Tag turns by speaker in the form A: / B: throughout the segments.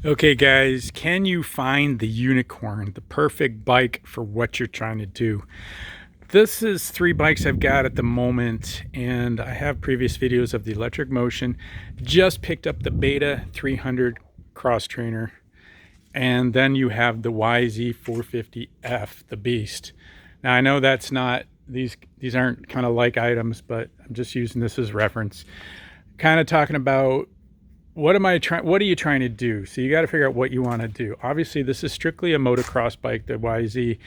A: Okay, guys, can you find the unicorn, the perfect bike for what you're trying to do? This is 3 bikes I've got at the moment, and I have previous videos of the electric motion. Just picked up the Beta 300 cross trainer, and then you have the YZ450F, the beast. Now I know that's not, these aren't kind of like items, but I'm just using this as reference. Kind of talking about what are you trying to do? So you got to figure out what you want to do. Obviously this is strictly a motocross bike, the YZ.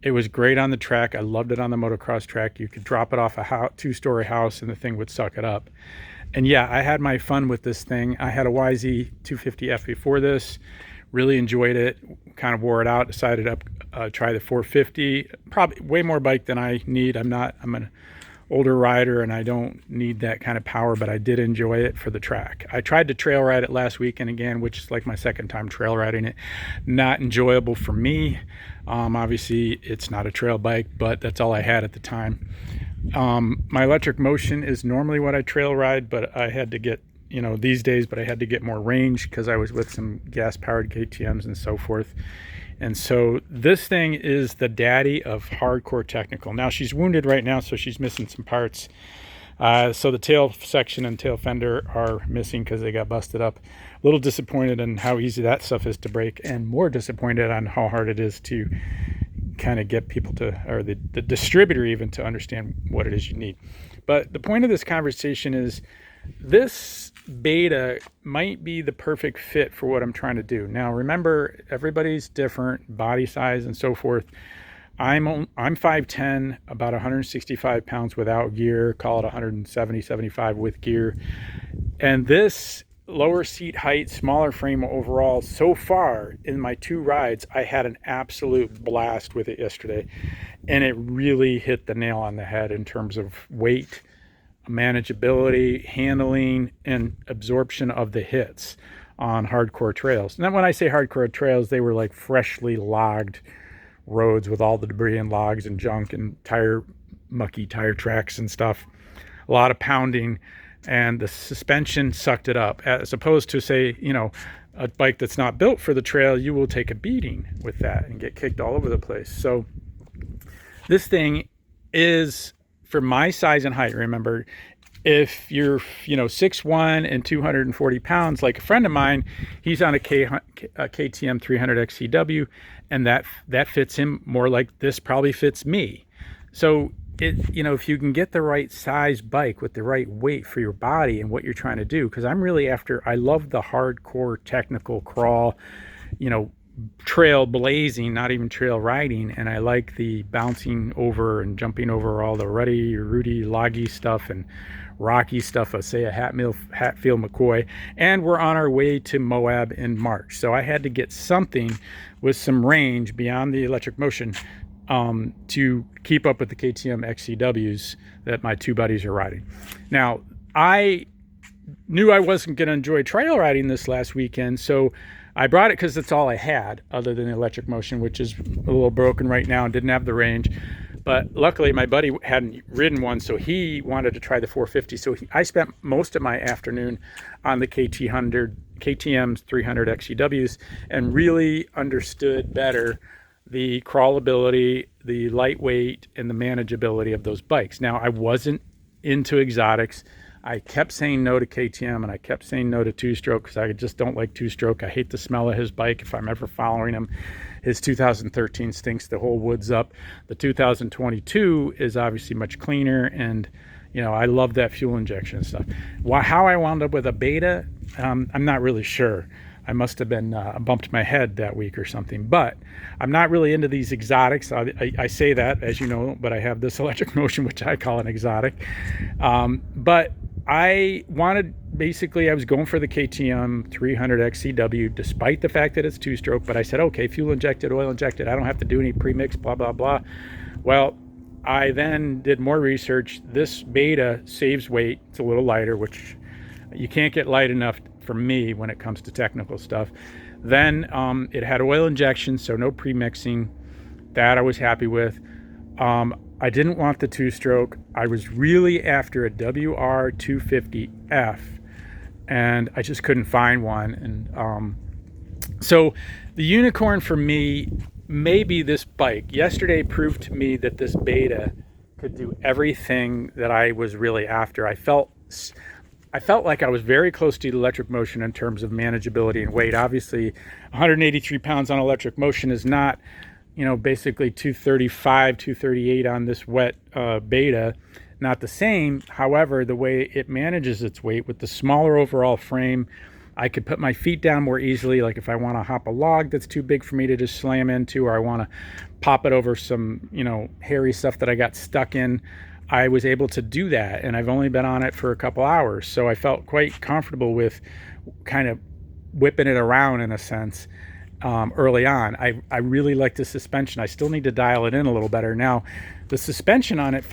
A: It was great on the track. I loved it on the motocross track. You could drop it off a 2-story house and the thing would suck it up. And yeah, I had my fun with this thing. I had a YZ 250F before this, really enjoyed it, kind of wore it out, decided to try the 450. Probably way more bike than I need. I'm an older rider and I don't need that kind of power, but I did enjoy it for the track. I tried to trail ride it last weekend again, which is like my second time trail riding it. Not enjoyable for me. Obviously it's not a trail bike, but that's all I had at the time. My electric motion is normally what I trail ride, but I had to get, these days, but I had to get more range because I was with some gas powered KTMs and so forth. And so this thing is the daddy of hardcore technical. Now she's wounded right now, so she's missing some parts. So the tail section and tail fender are missing because they got busted up. A little disappointed in how easy that stuff is to break, and more disappointed on how hard it is to kind of get people to, or the distributor even, to understand what it is you need. But the point of this conversation is this Beta might be the perfect fit for what I'm trying to do. Now remember, everybody's different, body size and so forth. I'm 5'10", about 165 pounds without gear, call it 170, 75 with gear. And this lower seat height, smaller frame overall, so far in my 2 rides, I had an absolute blast with it yesterday. And it really hit the nail on the head in terms of weight, manageability, handling, and absorption of the hits on hardcore trails. And then when I say hardcore trails, they were like freshly logged roads with all the debris and logs and junk and mucky tire tracks and stuff. A lot of pounding, and the suspension sucked it up. As opposed to, say, a bike that's not built for the trail, you will take a beating with that and get kicked all over the place. So this thing is, for my size and height, remember, if you're 6'1" and 240 pounds, like a friend of mine, he's on a KTM 300 XCW, and that fits him more like this probably fits me. So if you can get the right size bike with the right weight for your body and what you're trying to do, because I love the hardcore technical crawl, trail blazing, not even trail riding, and I like the bouncing over and jumping over all the ruddy, loggy stuff and rocky stuff of, say, a Hatfield McCoy. And we're on our way to Moab in March, so I had to get something with some range beyond the electric motion to keep up with the KTM XCWs that my 2 buddies are riding. Now I knew I wasn't going to enjoy trail riding this last weekend, so I brought it because that's all I had other than the electric motion, which is a little broken right now and didn't have the range. But luckily my buddy hadn't ridden one, so he wanted to try the 450. So I spent most of my afternoon on the KTM's 300 XCWs and really understood better the crawlability, the lightweight, and the manageability of those bikes. Now I wasn't into exotics. I kept saying no to KTM, and I kept saying no to 2-stroke because I just don't like 2-stroke. I hate the smell of his bike if I'm ever following him. His 2013 stinks the whole woods up. The 2022 is obviously much cleaner, and I love that fuel injection and stuff. How I wound up with a Beta, I'm not really sure. I must have been bumped my head that week or something, but I'm not really into these exotics. I say that, as you know, but I have this electric motion, which I call an exotic. But I was going for the KTM 300 XCW, despite the fact that it's 2-stroke, but I said, okay, fuel injected, oil injected, I don't have to do any premix, blah, blah, blah. Well, I then did more research. This Beta saves weight. It's a little lighter, which you can't get light enough for me when it comes to technical stuff. Then it had oil injection, so no premixing. That I was happy with. I didn't want the 2-stroke. I was really after a WR250F, and I just couldn't find one. And So the unicorn for me may be this bike. Yesterday proved to me that this beta could do everything that I was really after. I felt like I was very close to electric motion in terms of manageability and weight. Obviously, 183 pounds on electric motion is not, basically 235, 238 on this wet beta. Not the same. However, the way it manages its weight with the smaller overall frame, I could put my feet down more easily. Like if I want to hop a log that's too big for me to just slam into, or I want to pop it over some, hairy stuff that I got stuck in, I was able to do that. And I've only been on it for a couple hours. So I felt quite comfortable with kind of whipping it around in a sense. Early on, I really like the suspension. I still need to dial it in a little better. Now, the suspension on it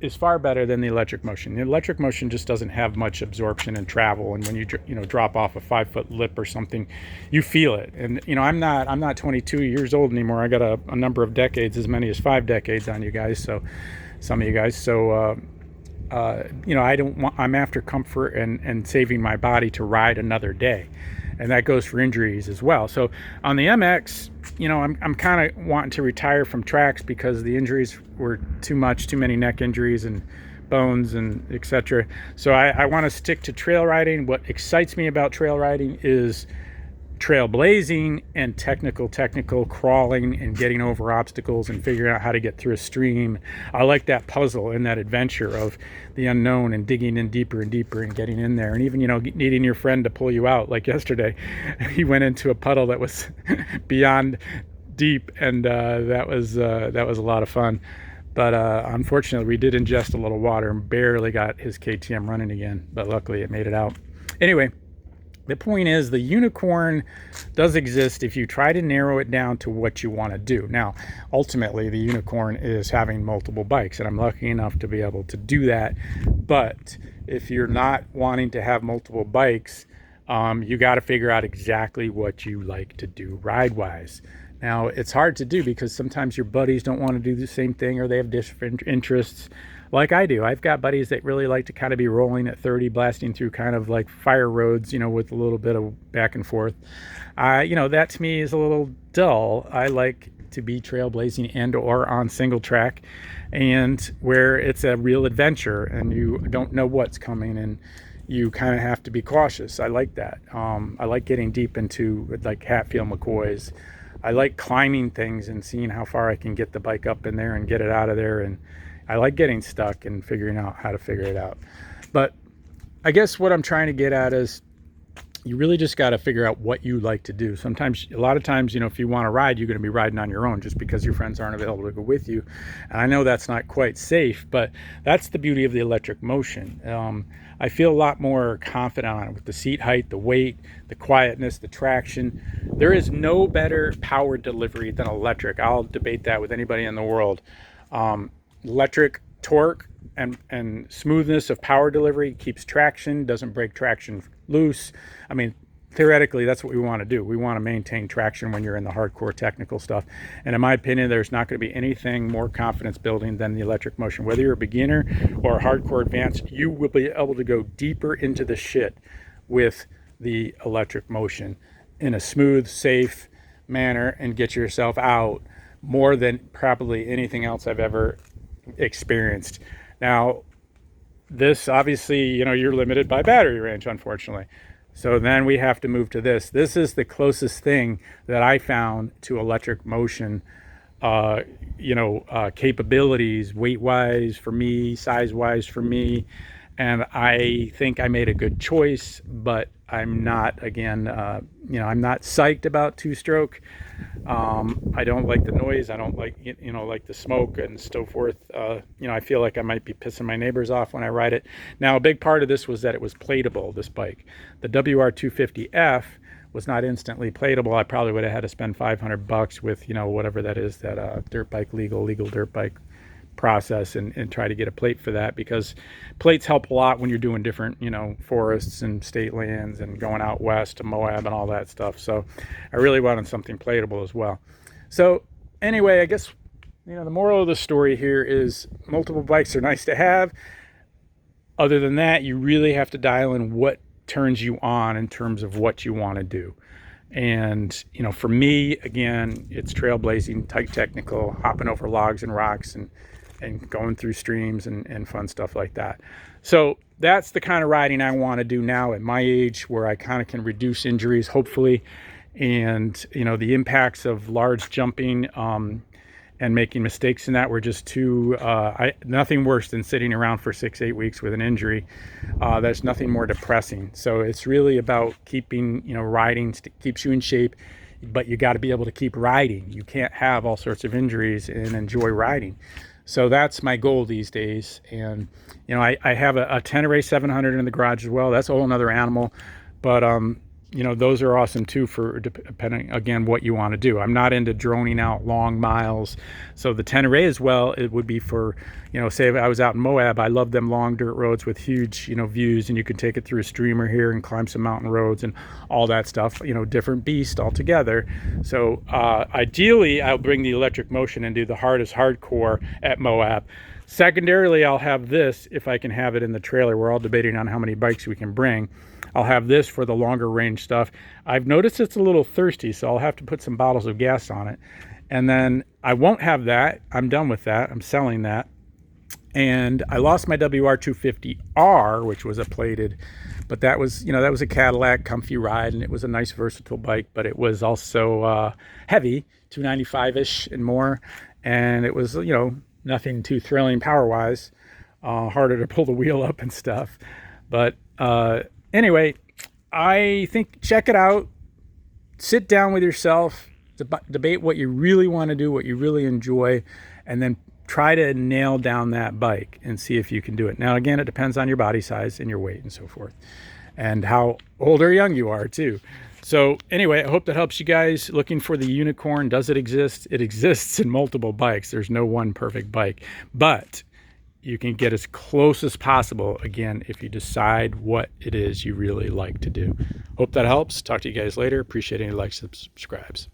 A: is far better than the electric motion. The electric motion just doesn't have much absorption and travel, and when you drop off a 5-foot lip or something, you feel it. And I'm not 22 years old anymore. I got a number of decades, as many as 5 decades on you guys. So some of you guys. So I'm after comfort and saving my body to ride another day. And that goes for injuries as well. So on the MX, I'm kind of wanting to retire from tracks because the injuries were too many neck injuries and bones and etc. So I want to stick to trail riding. What excites me about trail riding is trailblazing and technical crawling and getting over obstacles and figuring out how to get through a stream. I like that puzzle and that adventure of the unknown and digging in deeper and deeper and getting in there, and even needing your friend to pull you out. Like yesterday, he went into a puddle that was beyond deep, and that was a lot of fun. But unfortunately, we did ingest a little water and barely got his KTM running again, but luckily it made it out. Anyway, the point is, the unicorn does exist if you try to narrow it down to what you want to do. Now, ultimately, the unicorn is having multiple bikes, and I'm lucky enough to be able to do that. But if you're not wanting to have multiple bikes, you got to figure out exactly what you like to do ride-wise. Now, it's hard to do because sometimes your buddies don't want to do the same thing, or they have different interests. Like I do. I've got buddies that really like to kind of be rolling at 30, blasting through kind of like fire roads, with a little bit of back and forth. That to me is a little dull. I like to be trailblazing and or on single track, and where it's a real adventure and you don't know what's coming and you kind of have to be cautious. I like that. I like getting deep into like Hatfield McCoy's. I like climbing things and seeing how far I can get the bike up in there and get it out of there, and I like getting stuck and figuring out how to figure it out. But I guess what I'm trying to get at is you really just got to figure out what you like to do. A lot of times, if you want to ride, you're going to be riding on your own just because your friends aren't available to go with you. And I know that's not quite safe, but that's the beauty of the electric motion. I feel a lot more confident on it with the seat height, the weight, the quietness, the traction. There is no better power delivery than electric. I'll debate that with anybody in the world. Electric torque and smoothness of power delivery keeps traction, doesn't break traction loose. I mean, theoretically, that's what we want to do. We want to maintain traction when you're in the hardcore technical stuff. And in my opinion, there's not going to be anything more confidence building than the electric motion. Whether you're a beginner or a hardcore advanced, you will be able to go deeper into the shit with the electric motion in a smooth, safe manner and get yourself out more than probably anything else I've ever experienced. Now, this obviously, you're limited by battery range, unfortunately. So then we have to move to this. This is the closest thing that I found to electric motion, capabilities, weight-wise for me, size-wise for me. And I think I made a good choice, but I'm not, again, I'm not psyched about two-stroke. I don't like the noise. I don't like, like the smoke and so forth. I feel like I might be pissing my neighbors off when I ride it. Now, a big part of this was that it was plateable, this bike. The WR250F was not instantly plateable. I probably would have had to spend $500 with, whatever that is, that dirt bike legal dirt bike process and try to get a plate for that, because plates help a lot when you're doing different forests and state lands and going out west to Moab and all that stuff. So I really wanted something plateable as well. So anyway, I guess the moral of the story here is multiple bikes are nice to have. Other than that, you really have to dial in what turns you on in terms of what you want to do. And, you know, for me, again, it's trailblazing, tight technical, hopping over logs and rocks and going through streams and fun stuff like that. So that's the kind of riding I want to do now at my age, where I kind of can reduce injuries, hopefully. And, you know, the impacts of large jumping and making mistakes in that were just too, nothing worse than sitting around for 6-8 weeks with an injury. There's nothing more depressing. So it's really about keeping, you know, riding keeps you in shape, but you got to be able to keep riding. You can't have all sorts of injuries and enjoy riding. So that's my goal these days. And, you know, I have a Tenere 700 in the garage as well. That's a whole nother animal. But, you know, those are awesome too, for depending, again, what you want to do. I'm not into droning out long miles. So the Tenere as well, it would be for, you know, say if I was out in Moab, I love them long dirt roads with huge, you know, views, and you can take it through a streamer here and climb some mountain roads and all that stuff, you know, different beast altogether. So ideally, I'll bring the electric motion and do the hardest hardcore at Moab. Secondarily, I'll have this, if I can have it in the trailer. We're all debating on how many bikes we can bring. I'll have this for the longer range stuff. I've noticed it's a little thirsty, so I'll have to put some bottles of gas on it. And then I won't have that. I'm done with that. I'm selling that. And I lost my WR250R, which was a plated, but that was, you know, that was a Cadillac comfy ride, and it was a nice versatile bike, but it was also heavy, 295-ish and more. And it was, you know, nothing too thrilling power-wise, harder to pull the wheel up and stuff. But anyway, I think check it out. Sit down with yourself, debate what you really want to do, what you really enjoy, and then try to nail down that bike and see if you can do it. Now, again, it depends on your body size and your weight and so forth, and how old or young you are too. So anyway, I hope that helps you guys. Looking for the unicorn. Does it exist? It exists in multiple bikes. There's no one perfect bike, but you can get as close as possible, again, if you decide what it is you really like to do. Hope that helps. Talk to you guys later. Appreciate any likes and subscribes.